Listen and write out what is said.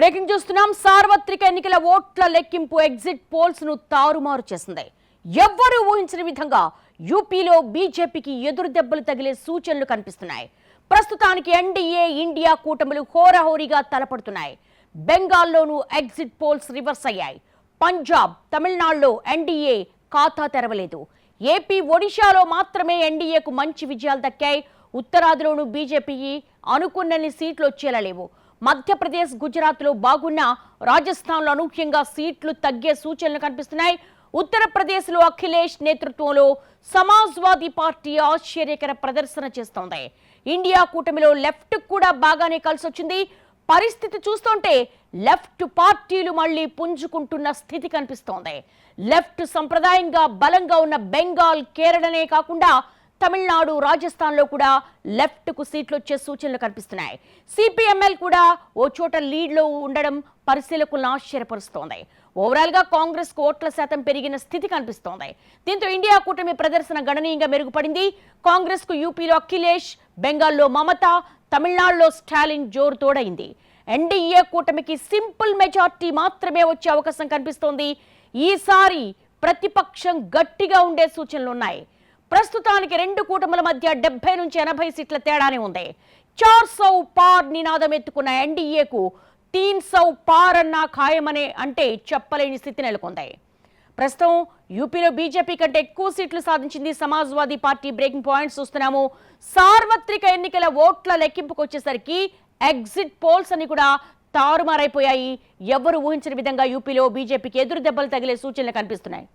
Breaking చూస్తున్నాం. సార్వత్రిక ఎన్నికల ఓట్ల లెక్కింపు ఎగ్జిట్ పోల్స్ ను తారుమారు చేసింది. ఎవ్వరూ ఊహించని విధంగా యూపీలో బీజేపీకి ఎదురు దెబ్బలు తగిలే సూచనలు కనిపిస్తున్నాయి. ప్రస్తుతానికి ఎన్డీఏ ఇండియా కూటములు హోరాహోరీగా తలపడుతున్నాయి. బెంగాల్లోనూ ఎగ్జిట్ పోల్స్ రివర్స్ అయ్యాయి. పంజాబ్, తమిళనాడులో ఎన్డీఏ ఖాతా తెరవలేదు. ఏపీ, ఒడిశాలో మాత్రమే ఎన్డీఏకు మంచి విజయాలు దక్కాయి. ఉత్తరాదిలోనూ బీజేపీకి అనుకున్నన్ని సీట్లు వచ్చేలా లేవు. మధ్యప్రదేశ్, గుజరాత్లో బాగున్న రాజస్థాన్లో అనూహ్యంగా సీట్లు తగ్గే సూచనలు కనిపిస్తున్నాయి. ఉత్తరప్రదేశ్లో అఖిలేష్ నేతృత్వంలో సమాజ్వాదీ పార్టీ ఆశ్చర్యకర ప్రదర్శన చేస్తోంది. ఇండియా కూటమిలో లెఫ్ట్ కూడా బాగానే కలిసొచ్చింది. పరిస్థితి చూస్తుంటే లెఫ్ట్ పార్టీలు మళ్లీ పుంజుకుంటున్న స్థితి కనిపిస్తోంది. లెఫ్ట్ సంప్రదాయంగా బలంగా ఉన్న బెంగాల్, కేరళనే కాకుండా తమిళనాడు, రాజస్థాన్లో కూడా లెఫ్ట్ కు సీట్లు వచ్చే సూచనలు కనిపిస్తున్నాయి. సిపిఎంఎల్ కూడా ఓ చోట లీడ్లో ఉండడం పరిశీలకులను ఆశ్చర్యపరుస్తోంది. ఓవరాల్ గా కాంగ్రెస్ కు ఓట్ల శాతం పెరిగిన స్థితి కనిపిస్తోంది. దీంతో ఇండియా కూటమి ప్రదర్శన గణనీయంగా మెరుగుపడింది. కాంగ్రెస్ కు యూపీలో అఖిలేష్, బెంగాల్లో మమతా, తమిళనాడులో స్టాలిన్ జోరు తోడైంది. ఎన్డీఏ కూటమికి సింపుల్ మెజార్టీ మాత్రమే వచ్చే అవకాశం కనిపిస్తోంది. ఈసారి ప్రతిపక్షం గట్టిగా ఉండే సూచనలున్నాయి. ప్రస్తుతానికి రెండు కూటముల మధ్య 70 నుంచి 80 సీట్ల తేడానే ఉంది. 400 పార్ నినాదం ఎత్తుకున్న ఎన్డీఏకు 300 పార్ అన్న ఖాయమనే అంటే చెప్పలేని స్థితి నెలకొంది. ప్రస్తుతం యూపీలో బీజేపీ కంటే ఎక్కువ సీట్లు సాధించింది సమాజ్వాదీ పార్టీ. బ్రేకింగ్ పాయింట్స్ చూస్తున్నాము. సార్వత్రిక ఎన్నికల ఓట్ల లెక్కింపుకు వచ్చేసరికి ఎగ్జిట్ పోల్స్ అని కూడా తారుమారైపోయాయి. ఎవరు ఊహించని విధంగా యూపీలో బీజేపీకి ఎదురు దెబ్బలు తగిలే సూచనలు కనిపిస్తున్నాయి.